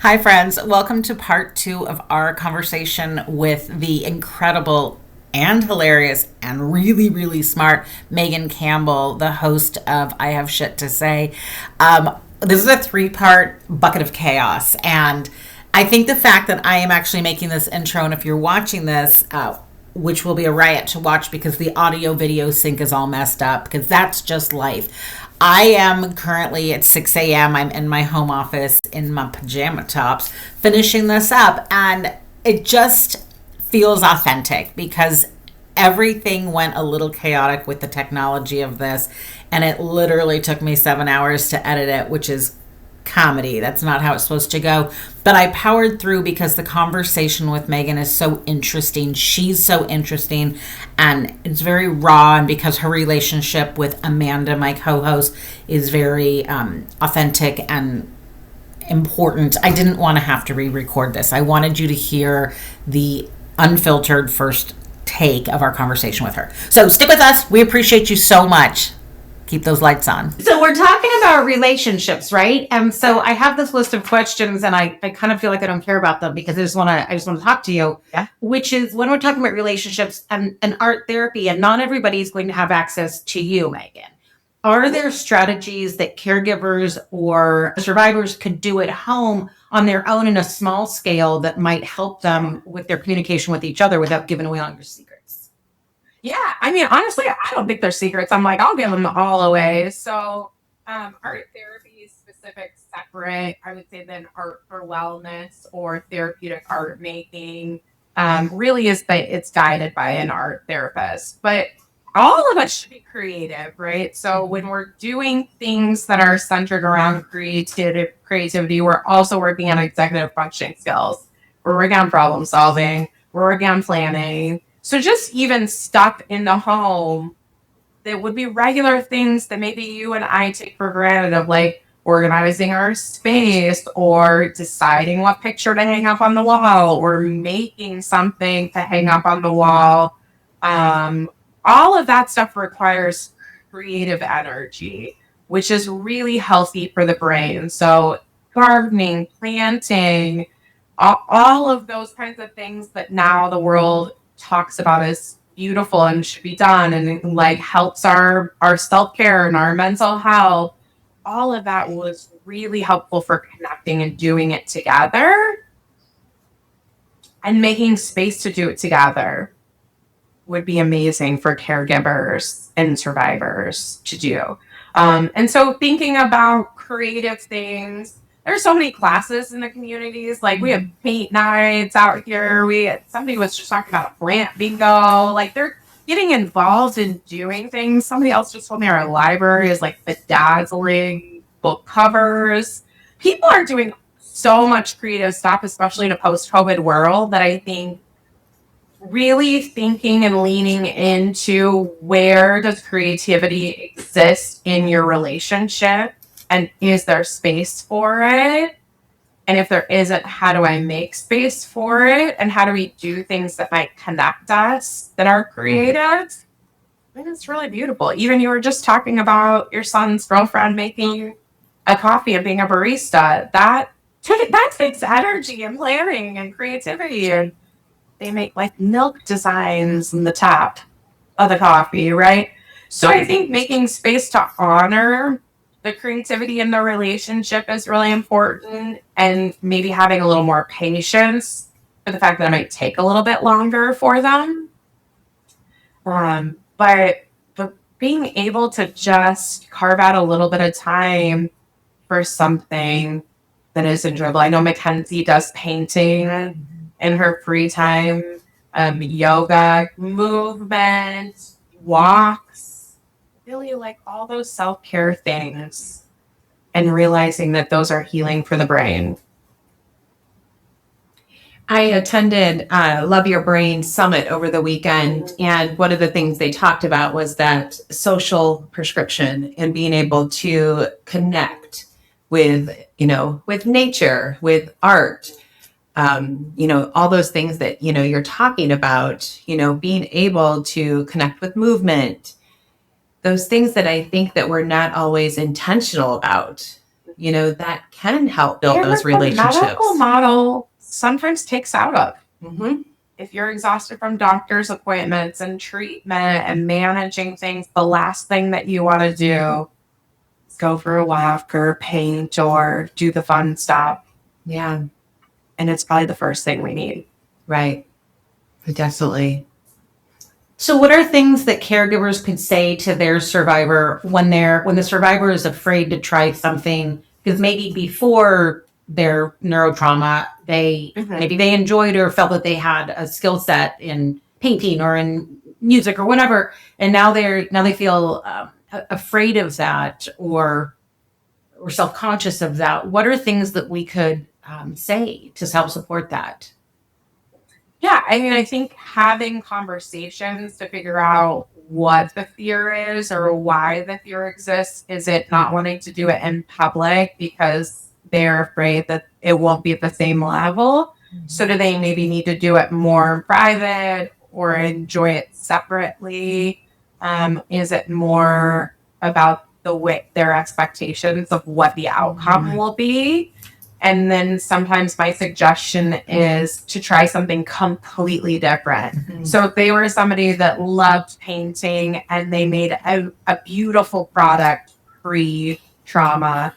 Hi, friends. Welcome to part two of our conversation with the incredible and hilarious and really, really smart Megan Campbell, the host of I Have Shit to Say. This is a three-part bucket of chaos. And I think the fact that I am actually making this intro, and if you're watching this, which will be a riot to watch because the audio video sync is all messed up, because that's just life. I am currently at 6 a.m. I'm in my home office in my pajama tops finishing this up, and it just feels authentic because everything went a little chaotic with the technology of this, and it literally took me 7 hours to edit it, which is comedy. That's not how it's supposed to go. But I powered through because the conversation with Megan is so interesting. She's so interesting and it's very raw. And because her relationship with Amanda, my co-host, is very authentic and important, I didn't want to have to re-record this. I wanted you to hear the unfiltered first take of our conversation with her. So stick with us. We appreciate you so much. Keep those lights on. So we're talking about relationships, right? And so I have this list of questions, and I kind of feel like I don't care about them because I just want to talk to you. Yeah. Which is when we're talking about relationships and art therapy, and not everybody is going to have access to you, Megan. Are there strategies that caregivers or survivors could do at home on their own in a small scale that might help them with their communication with each other without giving away all your secrets? Yeah, I mean, honestly, I don't think they're secrets. I'm like, I'll give them all away. So, art therapy is specific, separate, I would say, than art for wellness or therapeutic art making. Really it's guided by an art therapist. But all of us should be creative, right? So when we're doing things that are centered around creativity, we're also working on executive functioning skills. We're working on problem solving. We're working on planning. So just even stuff in the home that would be regular things that maybe you and I take for granted, of like organizing our space or deciding what picture to hang up on the wall or making something to hang up on the wall. All of that stuff requires creative energy, which is really healthy for the brain. So gardening, planting, all of those kinds of things that now the world talks about as beautiful and should be done, and it like helps our self-care and our mental health. All of that was really helpful for connecting and doing it together, and making space to do it together would be amazing for caregivers and survivors to do. And so thinking about creative things, there's so many classes in the communities. Like we have paint nights out here. Somebody was just talking about a plant bingo. Like they're getting involved in doing things. Somebody else just told me our library is like bedazzling book covers. People are doing so much creative stuff, especially in a post-COVID world, that I think really thinking and leaning into where does creativity exist in your relationship. And is there space for it? And if there isn't, how do I make space for it? And how do we do things that might connect us, that are creative? I think it's really beautiful. Even you were just talking about your son's girlfriend making a coffee and being a barista. That takes energy and planning and creativity. And they make like milk designs in the top of the coffee, right? So I think making space to honor the creativity in the relationship is really important, and maybe having a little more patience for the fact that it might take a little bit longer for them. But being able to just carve out a little bit of time for something that is enjoyable. I know Mackenzie does painting in her free time, yoga, movement, walks. Really like all those self-care things, and realizing that those are healing for the brain. I attended Love Your Brain Summit over the weekend, and one of the things they talked about was that social prescription and being able to connect with nature, with art, all those things that, you're talking about, being able to connect with movement, those things that I think that we're not always intentional about. that can help build And those the relationships. medical model sometimes takes out of. Mm-hmm. If you're exhausted from doctor's appointments and treatment and managing things, the last thing that you want to do is go for a walk or paint or do the fun stuff. Yeah. And it's probably the first thing we need. Right. Definitely. So what are things that caregivers could say to their survivor when the survivor is afraid to try something? Because maybe before their neurotrauma, maybe they enjoyed or felt that they had a skill set in painting or in music or whatever, and now they feel afraid of that or self-conscious of that. What are things that we could say to help support that? Yeah, I mean, I think having conversations to figure out what the fear is or why the fear exists. Is it not wanting to do it in public because they're afraid that it won't be at the same level? So do they maybe need to do it more private or enjoy it separately? Is it more about their expectations of what the outcome will be? And then sometimes my suggestion is to try something completely different. Mm-hmm. So if they were somebody that loved painting and they made a beautiful product pre-trauma,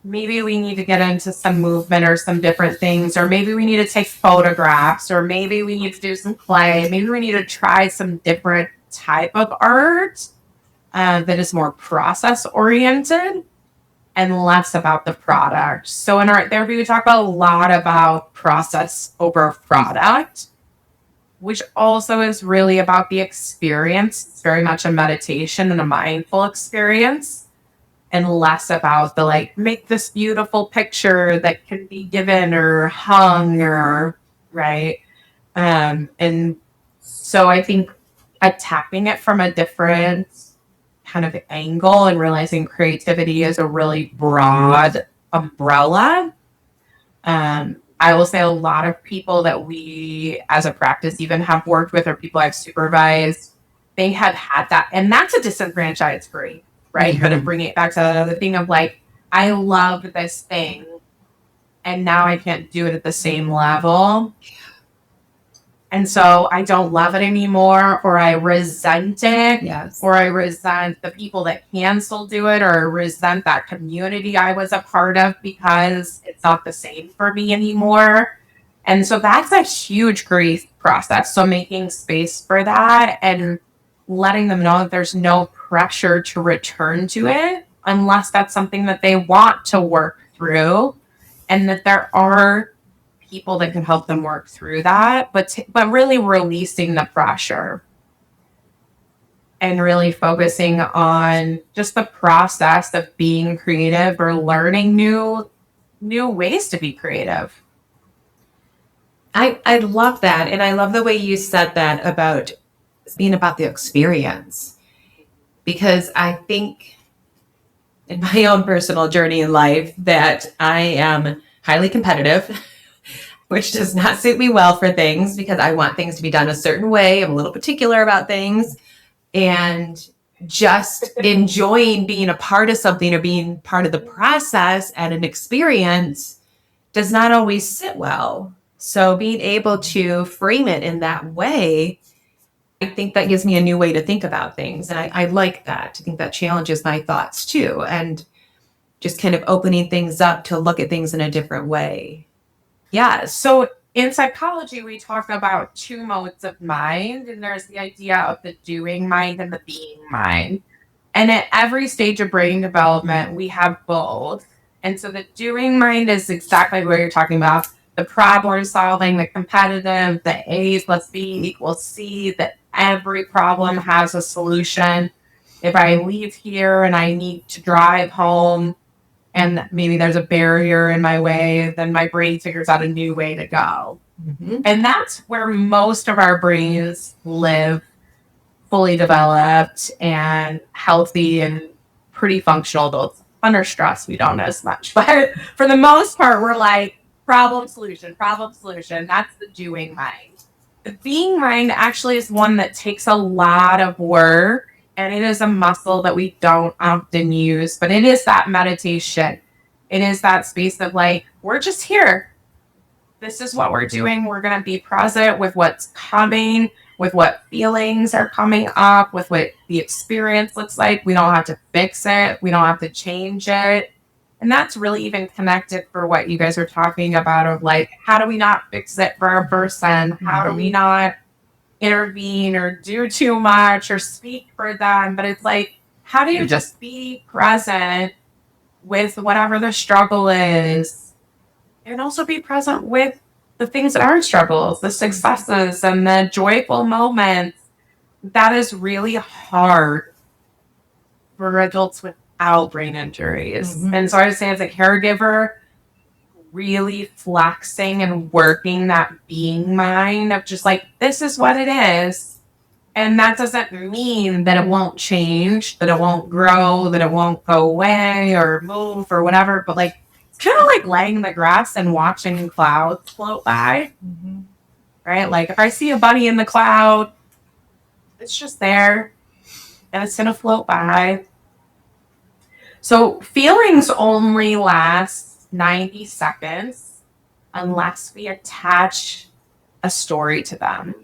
maybe we need to get into some movement or some different things, or maybe we need to take photographs, or maybe we need to do some play. Maybe we need to try some different type of art that is more process oriented and less about the product. So in art therapy, we talk a lot about process over product, which also is really about the experience. It's very much a meditation and a mindful experience, and less about the make this beautiful picture that can be given or hung or right. And so I think attacking it from a different kind of angle and realizing creativity is a really broad umbrella. I will say a lot of people that we as a practice even have worked with or people I've supervised, they have had that. And that's a disenfranchised grief, right? Mm-hmm. But to bring it back to that other thing of I love this thing and now I can't do it at the same level. And so I don't love it anymore, or I resent it, yes, or I resent the people that can still do it, or I resent that community I was a part of because it's not the same for me anymore. And so that's a huge grief process. So making space for that and letting them know that there's no pressure to return to it unless that's something that they want to work through, and that there are people that can help them work through that, but really releasing the pressure and really focusing on just the process of being creative or learning new ways to be creative. I love that. And I love the way you said that about being about the experience, because I think in my own personal journey in life that I am highly competitive, which does not suit me well for things because I want things to be done a certain way. I'm a little particular about things, and just enjoying being a part of something or being part of the process and an experience does not always sit well. So being able to frame it in that way, I think that gives me a new way to think about things. And I like that. I think that challenges my thoughts too. And just kind of opening things up to look at things in a different way. Yeah. So in psychology, we talk about two modes of mind, and there's the idea of the doing mind and the being mind. And at every stage of brain development, we have both. And so the doing mind is exactly what you're talking about. The problem solving, the competitive, the A plus B equals C, that every problem has a solution. If I leave here and I need to drive home, and maybe there's a barrier in my way, then my brain figures out a new way to go. Mm-hmm. And that's where most of our brains live, fully developed and healthy and pretty functional. Though under stress, we don't as much. But for the most part, we're problem, solution. That's the doing mind. The being mind actually is one that takes a lot of work. And it is a muscle that we don't often use, but it is that meditation. It is that space of like, we're just here. This is what we're doing. We're going to be present with what's coming, with what feelings are coming up, with what the experience looks like. We don't have to fix it. We don't have to change it. And that's really even connected for what you guys are talking about of like, how do we not fix it for our person? How do we not intervene or do too much or speak for them? But it's like, how do you just be present with whatever the struggle is and also be present with the things that aren't struggles, the successes and the joyful moments? That is really hard for adults without brain injuries. And so I would say as a caregiver, really flexing and working that being mind of just like, this is what it is. And that doesn't mean that it won't change, that it won't grow, that it won't go away or move or whatever. But like, it's kind of like laying in the grass and watching clouds float by, right? Like if I see a bunny in the cloud, it's just there and it's going to float by. So feelings only last 90 seconds unless we attach a story to them.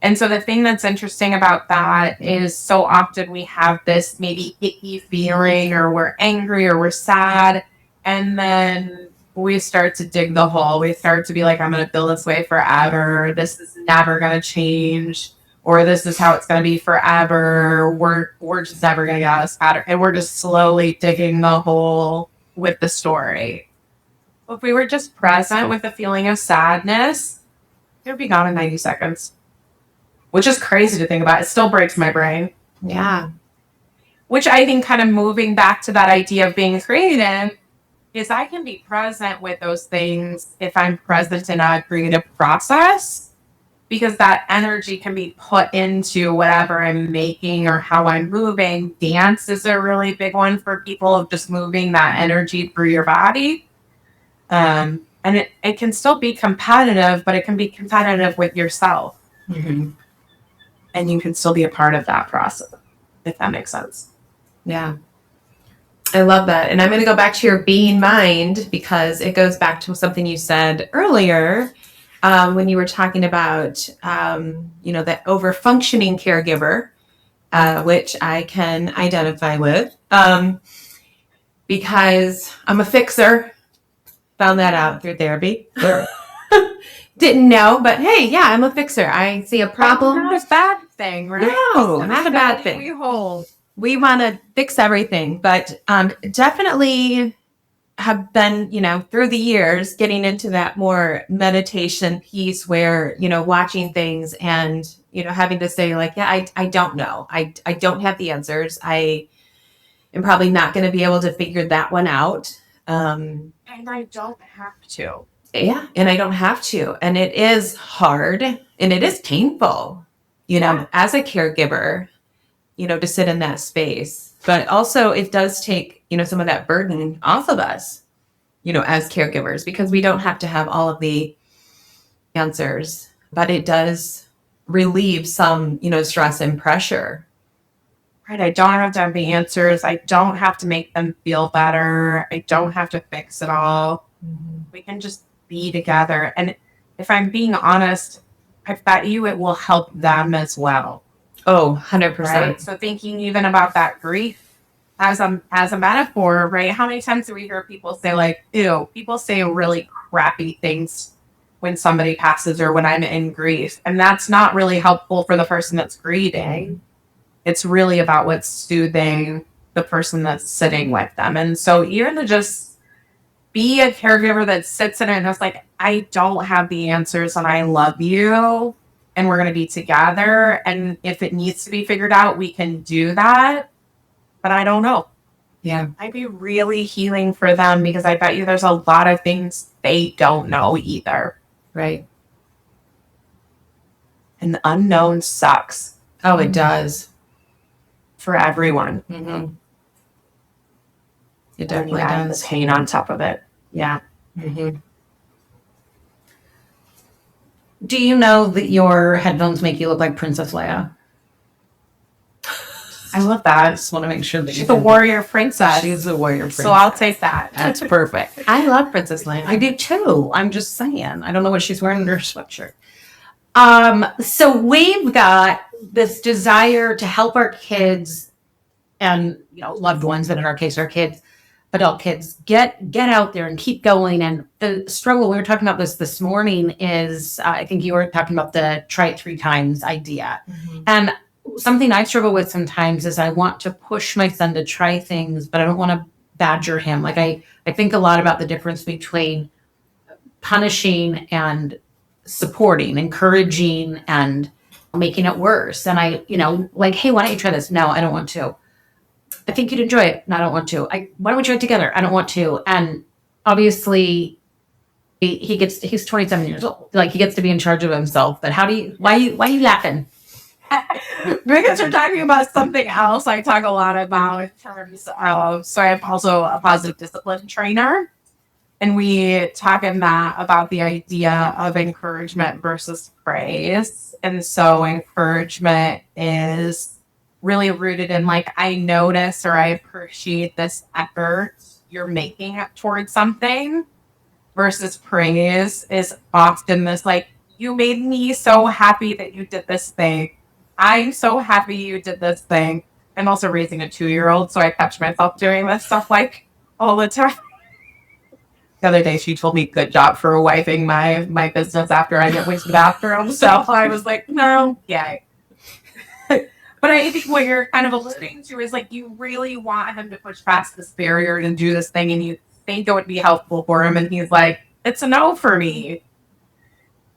And so the thing that's interesting about that is so often we have this maybe icky feeling or we're angry or we're sad. And then we start to dig the hole. We start to be like, I'm going to feel this way forever. This is never going to change. Or this is how it's going to be forever. We're just never going to get out of this pattern. And we're just slowly digging the hole with the story. If we were just present with the feeling of sadness, it would be gone in 90 seconds. Which is crazy to think about. It still breaks my brain. Yeah. Which I think kind of moving back to that idea of being creative is I can be present with those things if I'm present in a creative process, because that energy can be put into whatever I'm making or how I'm moving. Dance is a really big one for people of just moving that energy through your body. And it can still be competitive, but it can be competitive with yourself. And you can still be a part of that process, if that makes sense. Yeah. I love that. And I'm going to go back to your being mind because it goes back to something you said earlier when you were talking about, that over-functioning caregiver, which I can identify with because I'm a fixer. Found that out through therapy. Didn't know, but hey, yeah, I'm a fixer. I see a problem. Not a bad thing, right? No, not a bad thing. We want to fix everything, but definitely have been, through the years getting into that more meditation piece where, watching things and, having to say like, yeah, I don't know. I don't have the answers. I am probably not going to be able to figure that one out. And I don't have to. Yeah, and I don't have to. And it is hard and it is painful, as a caregiver, to sit in that space. But also it does take, some of that burden off of us, as caregivers, because we don't have to have all of the answers, but it does relieve some, stress and pressure. Right. I don't have to have the answers. I don't have to make them feel better. I don't have to fix it all. We can just be together. And if I'm being honest, I bet you it will help them as well. Oh, 100%. Right? So thinking even about that grief as a metaphor, right? How many times do we hear people say like, ew, people say really crappy things when somebody passes or when I'm in grief. And that's not really helpful for the person that's grieving. It's really about what's soothing the person that's sitting with them. And so even to just be a caregiver that sits in it and is like, I don't have the answers and I love you and we're going to be together. And if it needs to be figured out, we can do that. But I don't know. Yeah. I'd be really healing for them because I bet you there's a lot of things they don't know either. Right. And the unknown sucks. Oh, it does. For everyone. Mm-hmm. It definitely does. The pain on top of it. Yeah. Mm-hmm. Do you know that your headphones make you look like Princess Leia? I love that. I just want to make sure that She's a warrior princess. She's a warrior princess. So I'll take that. That's perfect. I love Princess Leia. I do too. I'm just saying. I don't know what she's wearing under her sweatshirt. So we've got this desire to help our kids and loved ones, but in our case, our kids, adult kids, get out there and keep going. And the struggle, we were talking about this morning, is I think you were talking about the try it 3 times idea. And something I struggle with sometimes is I want to push my son to try things, but I don't want to badger him. Like I think a lot about the difference between punishing and supporting, encouraging, and making it worse. And I, like, hey, why don't you try this? No, I don't want to. I think you'd enjoy it. No, I don't want to. Why don't we try it together? I don't want to. And obviously he's 27 years old. Like, he gets to be in charge of himself. But why are you laughing? Because we're talking about something else I talk a lot about in terms of, so I'm also a positive discipline trainer. And we talk in that about the idea of encouragement versus praise. And so encouragement is really rooted in, like, I notice or I appreciate this effort you're making towards something, versus praise is often this, like, you made me so happy that you did this thing. I'm so happy you did this thing. I'm also raising a 2-year-old, so I catch myself doing this stuff like all the time. The other day, she told me, good job for wiping my business after I get went to the bathroom. So I was like, no, yay. But I think what you're kind of alluding to is, like, you really want him to push past this barrier and do this thing, and you think it would be helpful for him, and he's like, it's a no for me.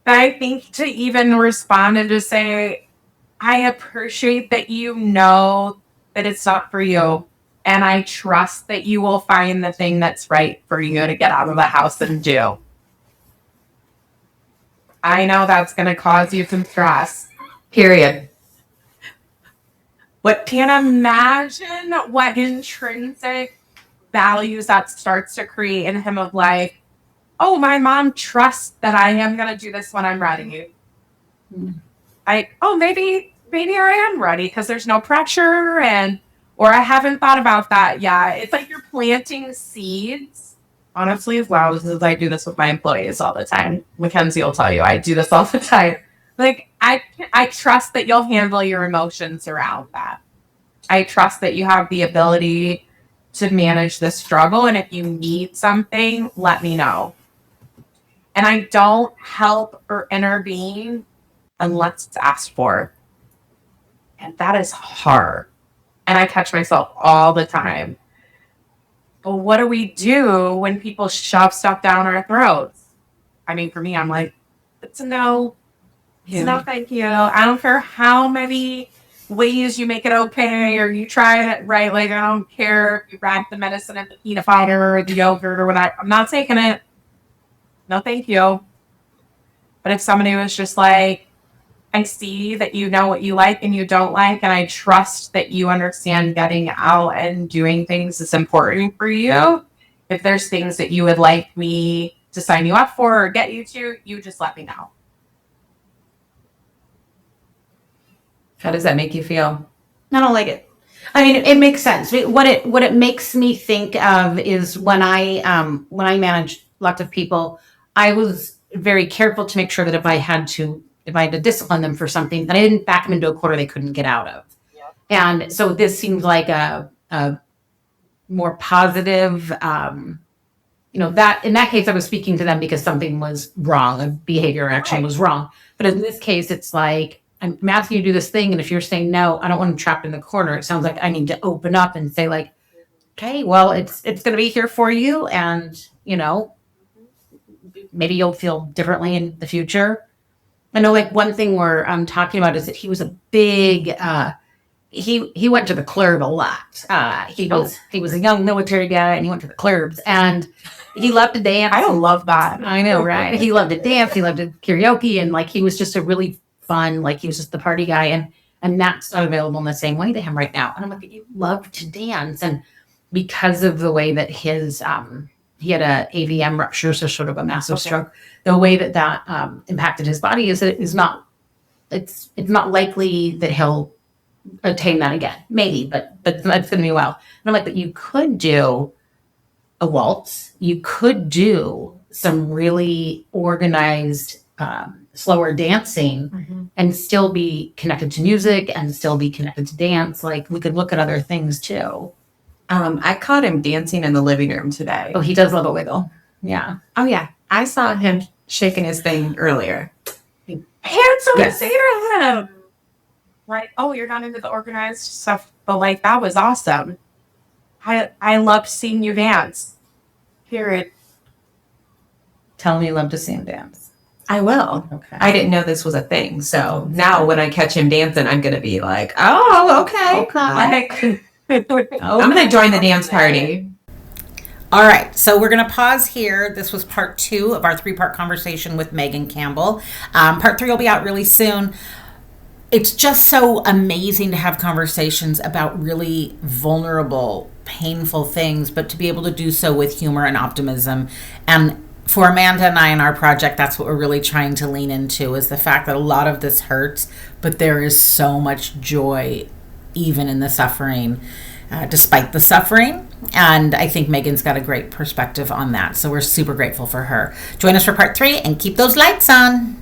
And I think to even respond and just say, I appreciate that you know that it's not for you, and I trust that you will find the thing that's right for you to get out of the house and do. I know that's going to cause you some stress. Period. But can't imagine what intrinsic values that starts to create in him of, like, oh, my mom trusts that I am going to do this when I'm ready. Maybe I am ready because there's no pressure, or I haven't thought about that yet. It's like you're planting seeds. Honestly, as well as I do this with my employees all the time. Mackenzie will tell you, I do this all the time. Like, I trust that you'll handle your emotions around that. I trust that you have the ability to manage this struggle. And if you need something, let me know. And I don't help or intervene unless it's asked for. And that is hard. And I catch myself all the time. But what do we do when people shove stuff down our throats? I mean, for me, I'm like, it's a no. It's a no, thank you. I don't care how many ways you make it okay or you try it right. Like, I don't care if you wrap the medicine in the peanut butter or the yogurt or whatever. I'm not taking it. No, thank you. But if somebody was just like, I see that you know what you like and you don't like, and I trust that you understand getting out and doing things is important for you. If there's things that you would like me to sign you up for or get you to, you just let me know. How does that make you feel? I don't like it. I mean, it makes sense. What it makes me think of is when I managed lots of people, I was very careful to make sure that if I had to discipline them for something, that I didn't back them into a corner they couldn't get out of. Yeah. And so this seems like a more positive, that in that case, I was speaking to them because something was wrong, a behavior or action was wrong. But in this case, it's like, I'm asking you to do this thing, and if you're saying no, I don't want them trapped in the corner. It sounds like I need to open up and say, like, okay, well, it's going to be here for you, and maybe you'll feel differently in the future. I know, like, one thing we're talking about is that he was a big. He went to the club a lot. He was a young military guy, and he went to the clubs, and he loved to dance. I don't love that. I know, right? He loved to dance. He loved to karaoke, and like he was just a really fun, like he was just the party guy, and that's not available in the same way to him right now. And I'm like, you love to dance, and because of the way that his he had a AVM rupture, so sort of a massive stroke. The way that impacted his body is that it's not likely that he'll attain that again. Maybe, but that's going to be a while. And I'm like, but you could do a waltz. You could do some really organized, slower dancing and still be connected to music and still be connected to dance. Like, we could look at other things too. I caught him dancing in the living room today. Oh, he does love a wiggle. Yeah. Oh yeah, I saw him shaking his thing earlier. Handsome Yes. say to him. Like, oh, you're not into the organized stuff, but like that was awesome. I loved seeing you dance. Period. Tell me you love to see him dance. I will. Okay. I didn't know this was a thing, so now when I catch him dancing, I'm gonna be like, oh, okay. Like, I'm gonna join the dance party. All right, so we're going to pause here. This was part 2 of our 3-part conversation with Megan Campbell. Part 3 will be out really soon. It's just so amazing to have conversations about really vulnerable, painful things, but to be able to do so with humor and optimism. And for Amanda and I in our project, that's what we're really trying to lean into, is the fact that a lot of this hurts, but there is so much joy even in the suffering, despite the suffering. And I think Megan's got a great perspective on that. So we're super grateful for her. Join us for part 3 and keep those lights on.